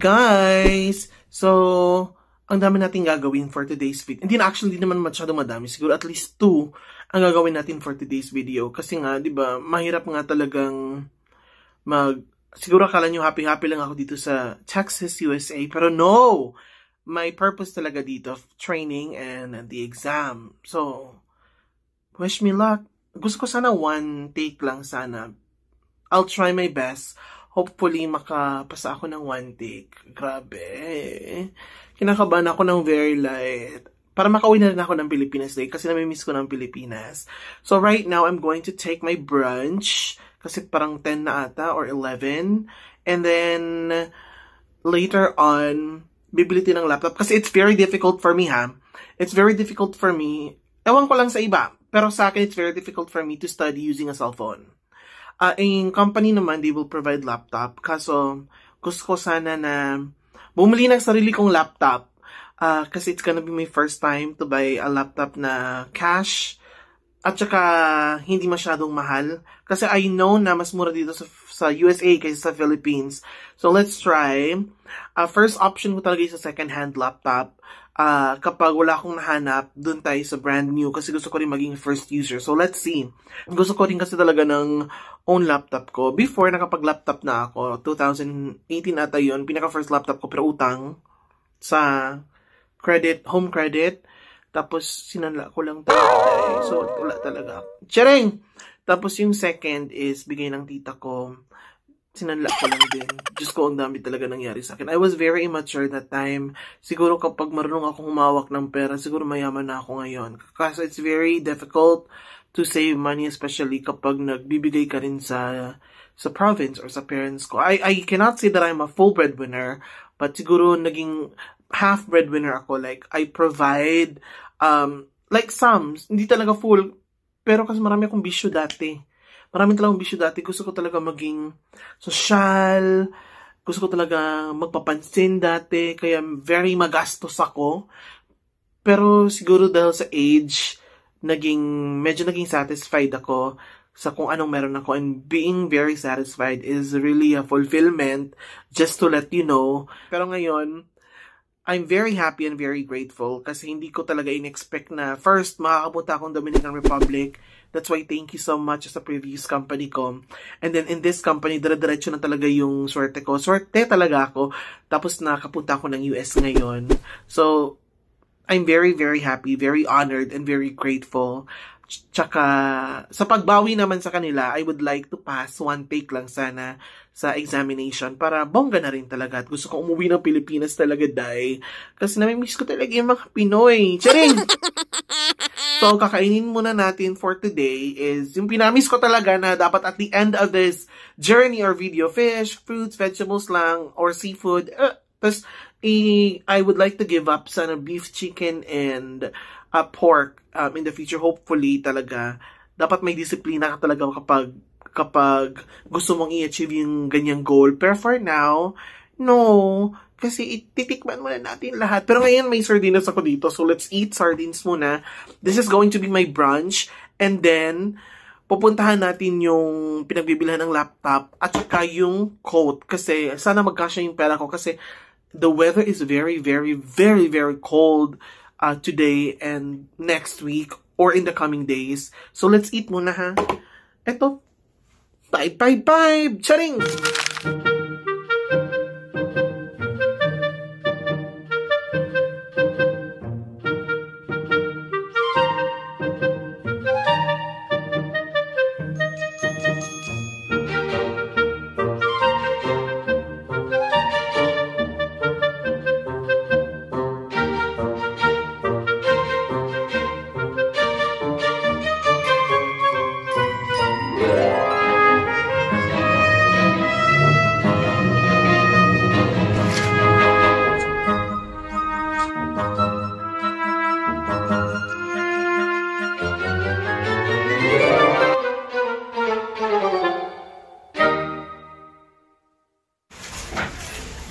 guys! So, ang dami natin gagawin for today's video. Hindi na actually naman masyado madami. Siguro at least 2 ang gagawin natin for today's video. Kasi nga, di ba, mahirap nga talagang siguro akala nyo happy-happy lang ako dito sa Texas, USA. Pero no! May purpose talaga dito of training and the exam. So, wish me luck. Gusto ko sana 1 take lang sana. I'll try my best. Hopefully, makapasa ako ng 1 take. Grabe. Kinakabahan ako ng very light. Para makauwi na rin ako ng Pilipinas Day kasi namimiss ko ng Pilipinas. So, right now, I'm going to take my brunch. Kasi parang 10 na ata or 11. And then, later on, bibili din ng laptop. Kasi it's very difficult for me, ha? It's very difficult for me. Ewan ko lang sa iba. Pero sa akin, it's very difficult for me to study using a cell phone. In company naman, they will provide laptop. Kaso, gusto ko sana na bumili ng sarili kong laptop. Kasi it's gonna be my first time to buy a laptop na cash. At saka, hindi masyadong mahal. Kasi I know na mas mura dito sa USA kaysa sa Philippines. So, let's try. First option ko talaga sa second-hand laptop. Kapag wala akong nahanap, dun tayo sa brand new kasi gusto ko rin maging first user. So, let's see. Gusto ko rin kasi talaga ng own laptop ko. Before, nakapag-laptop na ako. 2018 ata yun. Pinaka-first laptop ko, pero utang sa home credit. Tapos, sinanla ko lang talaga. So, wala talaga. Tcharing! Tapos, yung second is bigay ng tita ko. Sinanla ko lang din. Diyos ko, ang dami talaga nangyari sa akin. I was very immature that time. Siguro kapag marunong akong humawak ng pera, siguro mayaman na ako ngayon. Kasi it's very difficult to save money, especially kapag nagbibigay ka rin sa province or sa parents ko. I cannot say that I'm a full breadwinner, but siguro naging half breadwinner ako. Like, I provide, like some, hindi talaga full, pero kasi marami akong bisyo dati. Marami talagang bisyo dati. Gusto ko talaga maging social. Gusto ko talaga magpapansin dati. Kaya very magastos ako. Pero siguro dahil sa age, medyo naging satisfied ako sa kung anong meron ako. And being very satisfied is really a fulfillment, just to let you know. Pero ngayon, I'm very happy and very grateful kasi hindi ko talaga in-expect na first, makakapunta akong Dominican Republic. That's why thank you so much sa previous company ko. And then in this company, dire-diretso na talaga yung swerte ko. Swerte talaga ako. Tapos nakapunta ako ng US ngayon. So, I'm very, very happy, very honored, and very grateful. Tsaka, sa pagbawi naman sa kanila, I would like to pass 1 take lang sana sa examination para bongga na rin talaga. At gusto ko umuwi ng Pilipinas talaga, day. Kasi namimiss ko talaga yung mga Pinoy. Charing! So, kakainin muna natin for today is yung pinamiss ko talaga na dapat at the end of this journey or video, fish, fruits, vegetables lang, or seafood. Tapos, I would like to give up sana beef, chicken, and pork in the future. Hopefully talaga. Dapat may disiplina ka talaga kapag gusto mong i-achieve yung ganyang goal. Pero for now, no. Kasi titikman muna natin lahat. Pero ngayon may sardinas ako dito. So let's eat sardines muna. This is going to be my brunch. And then, pupuntahan natin yung pinagbibilhan ng laptop at saka yung coat. Kasi sana magkasya yung pera ko. Kasi the weather is very, very, very, very cold today and next week or in the coming days. So let's eat muna, ha. Eto. Bye. Charing!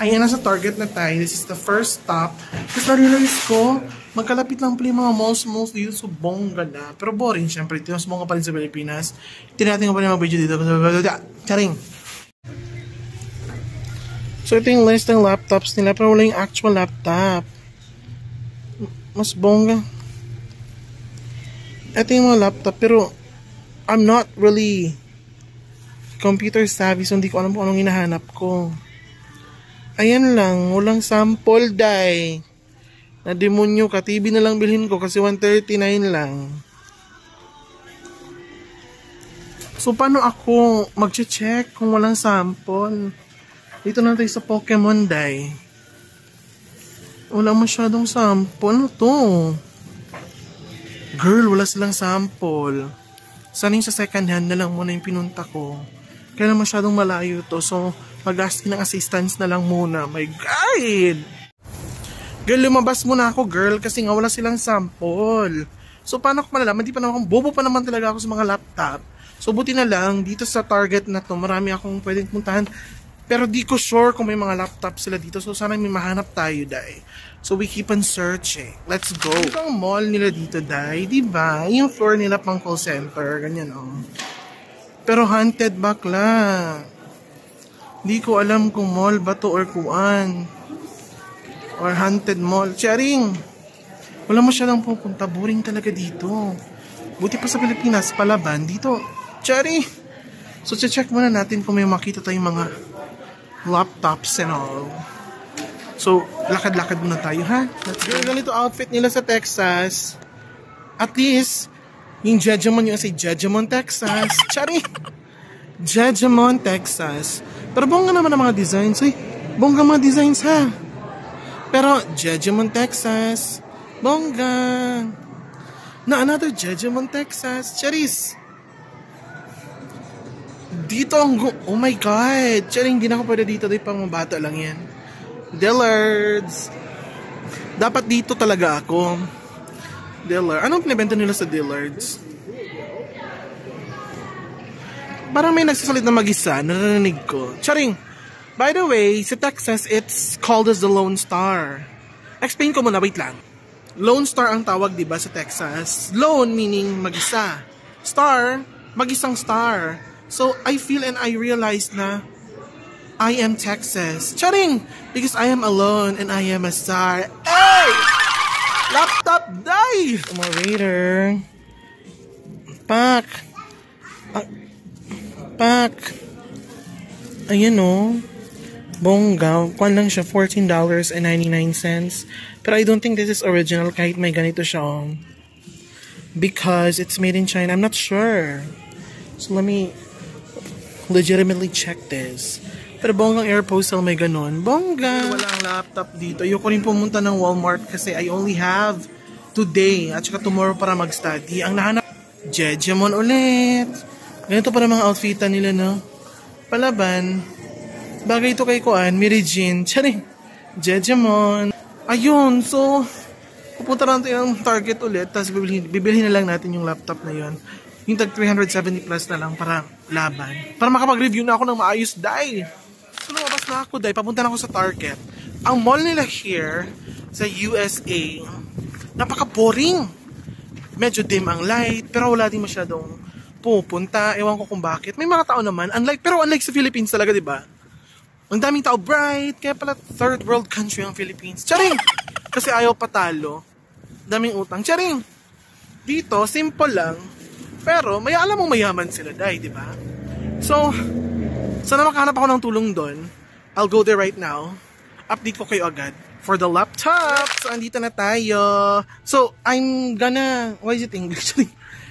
Ayan, nasa Target na tayo. This is the first stop. Tapos na-realize ko, magkalapit lang pala yung mga malls dito sa bongga na. Pero boring, syempre. Ito mas bongga pa rin sa Pilipinas. Tinatin ko pa rin mga video dito. Charing! So, ito yung list ng laptops nila, pero wala yung actual laptop. Mas bongga. Ito yung mga laptop, pero I'm not really computer savvy, so hindi ko alam kung anong hinahanap ko. Ayan lang, walang sample, day. Na demonyo ka, TV na lang bilhin ko kasi 139 lang. So, paano ako mag-check kung walang sample? Dito na tayo sa Pokemon, day. Wala masyadong sample. Ano to? Girl, wala silang sample. Sana yung sa second hand na lang muna yung pinunta ko. Kaya masyadong malayo to. So, mag-ask ng assistance na lang muna. My God! Girl, lumabas muna ako, girl. Kasi nga wala silang sample. So, paano ko malalaman? Di pa naman, bobo pa naman talaga ako sa mga laptop. So, buti na lang, dito sa Target na to, marami akong pwedeng puntahan. Pero di ko sure kung may mga laptop sila dito. So, sana may mahanap tayo, day. So, we keep on searching. Let's go. Ito ang mall nila dito, day. Diba? Yung floor nila pang call center. Ganyan, oh. Pero haunted bakla. Di ko alam kung mall ba to or kuan. Or haunted mall. Charing! Wala masyadong pupunta. Boring talaga dito. Buti pa sa Pilipinas, palaban. Dito, Chari! So, check muna natin kung may makita tayong mga laptops and all. So, lakad-lakad muna tayo, ha? Let's go. Ganito outfit nila sa Texas. At least, yung Jejemon, yung say Jejemon, Texas. Chari! Jejemon, Texas. Pero bongga naman ang mga designs. Ay, bongga mga designs, ha? Pero, Jejemon, Texas. Bongga. Na another Jejemon, Texas. Charis! Dito ang... Oh my God! Charing, hindi na ako pwede dito. Dahil pang bata lang yan. Dillards! Dapat dito talaga ako. Dillard. Anong pinibenta nila sa Dillards? Parang may nagsasalit na mag-isa. Narinig ko. Charing! By the way, sa Texas, it's called as the Lone Star. Explain ko muna. Wait lang. Lone Star ang tawag, diba, sa Texas? Lone meaning mag-isa. Star, mag-isang star. So, I feel and I realize na I am Texas. Charing! Because I am alone and I am a star. Hey! Laptop, die! Raider. Pack. Pack. Ayan o. Bongga. Kwan lang siya, $14.99. Pero I don't think this is original kahit may ganito siya. Because it's made in China. I'm not sure. So let me legitimately check this. Pero bonggang AirPostal may ganun. Bongga! Walang laptop dito. Ayoko rin pumunta ng Walmart kasi I only have today at saka tomorrow para mag-study. Ang nahanap, Jejemon ulit. Ganito para mga outfitan nila, no? Palaban. Bagay ito kay Kuan, Mary Jean. Charing. Jejemon. Ayun, so pupunta lang tayo ng Target ulit. Tapos bibilhin na lang natin yung laptop na yun. Yung tag 370 plus na lang para laban. Para makapag-review na ako ng maayos, day. So lumabas na ako, day. Papunta na ako sa Target. Ang mall nila here sa USA, napaka-boring. Medyo dim ang light, pero wala din masyadong pupunta. Ewan ko kung bakit. May mga tao naman, pero unlike sa Philippines talaga, diba? Ang daming tao, bright. Kaya pala third world country ang Philippines. Charing! Kasi ayaw patalo. Daming utang. Charing! Dito, simple lang. Pero, alam mong mayaman sila, day, di ba? So, sana makahanap ako ng tulong doon. I'll go there right now. Update ko kayo agad for the laptop. So, andito na tayo. So, I'm gonna... What is it English?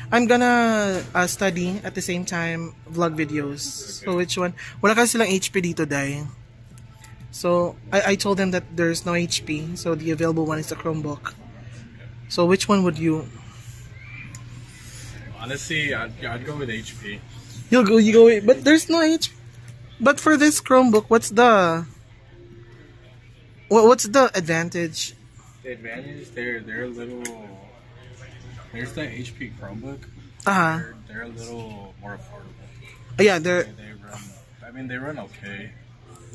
I'm gonna study at the same time vlog videos. So, which one? Wala kasi silang HP dito, day. So, I told them that there's no HP. So, the available one is the Chromebook. So, which one would you... Honestly, I'd go with HP. You go with... But there's no HP. But for this Chromebook, what's the advantage? The advantage, they're a little... There's the HP Chromebook. They're a little more affordable. Yeah, they run... I mean, they run okay.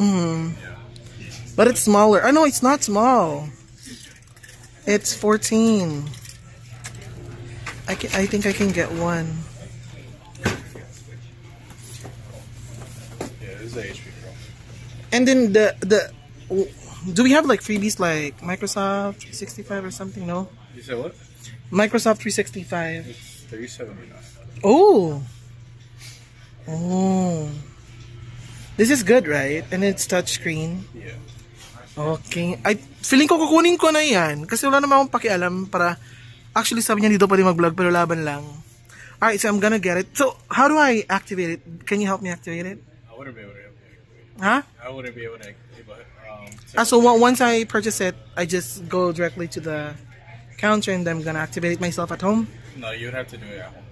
Mm-hmm. Yeah. But it's smaller. Oh, no, it's not small. It's 14. I think I can get one. Yeah, this is the HP Chromebook. And then do we have like freebies like Microsoft 365 or something? No. You said what? Microsoft 365. It's $379. Oh. Oh. This is good, right? And it's touchscreen. Yeah. Okay. Feeling ko kukunin ko na yan. Kasi wala naman akong pakialam para... Actually, sabi niya dito pwede mag-vlog pero laban lang. Alright, so I'm gonna get it. So, how do I activate it? Can you help me activate it? I wouldn't be able to help you. Huh? I wouldn't be able to activate it. So once I purchase it, I just go directly to the counter and I'm gonna activate it myself at home? No, you'd have to do it at home.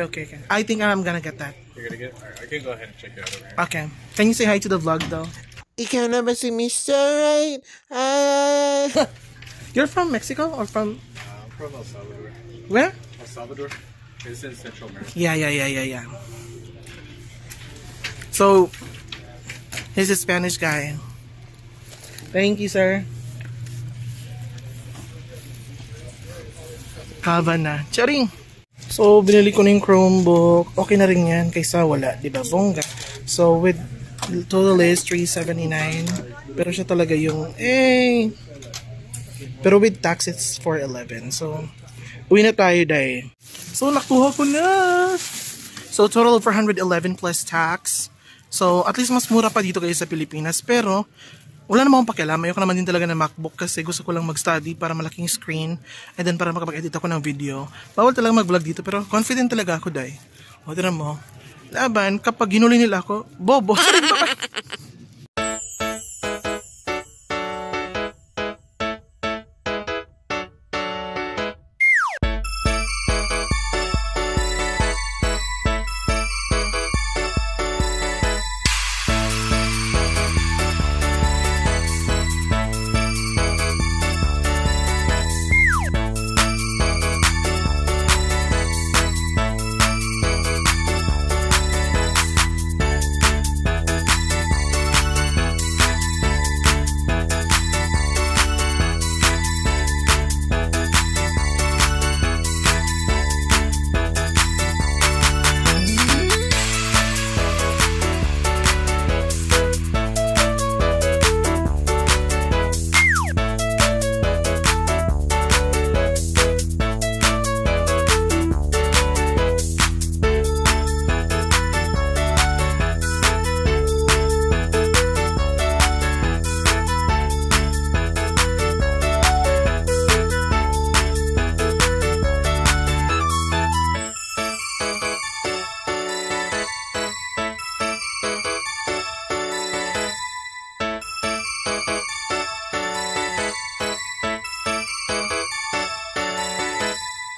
Okay. I think I'm gonna get that. You're gonna get it? Alright, I can go ahead and check it out over here. Okay. Can you say hi to the vlog though? Ikaw na ba si Mr. Right? You're from Mexico or from... I'm from El Salvador. Where? El Salvador? It's in Central America. Yeah. So, he's a Spanish guy. Thank you, sir. Kava na. Charing! So, binili ko na yung Chromebook. Okay na rin yan kaysa wala. Diba? Bongga. So, with total is $379. Pero siya talaga yung... Pero with tax, it's $411. So, uwi na tayo dahil. So, nakuha ko na! So, total $411 plus tax. So, at least mas mura pa dito kayo sa Pilipinas. Pero, wala namang pakialam. Ayoko naman din talaga ng MacBook kasi gusto ko lang mag-study para malaking screen and then para makapag-edit ako ng video. Bawal talaga mag-vlog dito pero confident talaga ako, day. O, tira mo. Laban, kapag ginuli nila ako, bobo.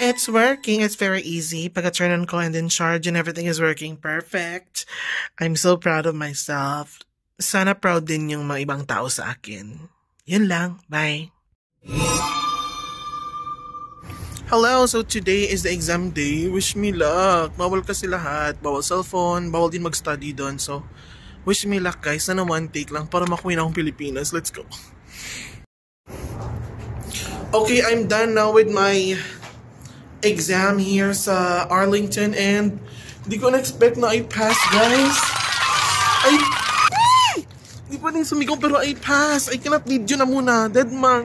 It's working. It's very easy. Pagka-turn on ko and then charge and everything is working perfect. I'm so proud of myself. Sana proud din yung mga ibang tao sa akin. Yun lang. Bye. Hello, so today is the exam day. Wish me luck. Bawal kasi lahat. Bawal cellphone. Bawal din mag-study doon. So, wish me luck guys. Sana one take lang para makuwi na akong Pilipinas. Let's go. Okay, I'm done now with my exam here sa Arlington and hindi ko na-expect na I pass, guys. Hindi pa rin sumigaw pero I pass. I cannot video na muna. Dead man.